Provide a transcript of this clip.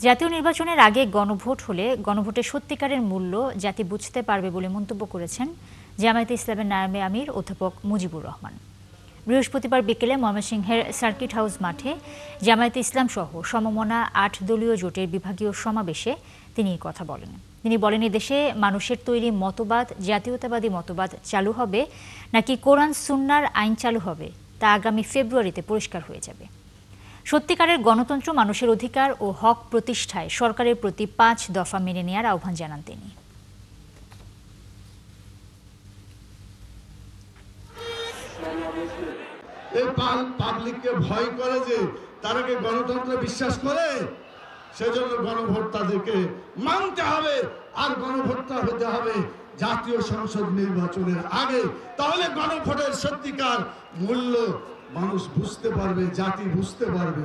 জাতীয় নির্বাচনের আগে গণভোট হলে গণভোটের সত্যিকারের মূল্য জাতি বুঝতে পারবে বলে মন্তব্য করেছেন জামায়াতে ইসলামের নায়েবে আমির অধ্যাপক মুজিবুর রহমান। বৃহস্পতিবার বিকেলে ময়মনসিংহের সার্কিট হাউস মাঠে জামায়াতে ইসলাম সহ সমমনা ৮ দলীয় জোটের বিভাগীয় সমাবেশে তিনি এই কথা বলেন। তিনি বলেন, দেশে মানুষের তৈরি মতবাদ, জাতীয়তাবাদী মতবাদ চালু হবে নাকি কোরআন সুন্নাহর আইন চালু হবে তা আগামী ফেব্রুয়ারিতে পরিষ্কার হয়ে যাবে। সত্যিকারের গণতন্ত্র, মানুষের অধিকার ও হক প্রতিষ্ঠায় সরকারের প্রতি ৫ দফা মেনে নেওয়ার আহ্বান জানান তিনি। এই পাবলিককে ভয় করে যে তারা কি গণতন্ত্রে বিশ্বাস করে, সেজন্য গণভোট তাদেরকে মানতে হবে। আর গণভোটটা হতে হবে জাতীয় সংসদ নির্বাচনের আগে। তাহলে গণভোটের সত্যিকার মূল্য মানুষ বুঝতে পারবে, জাতি বুঝতে পারবে।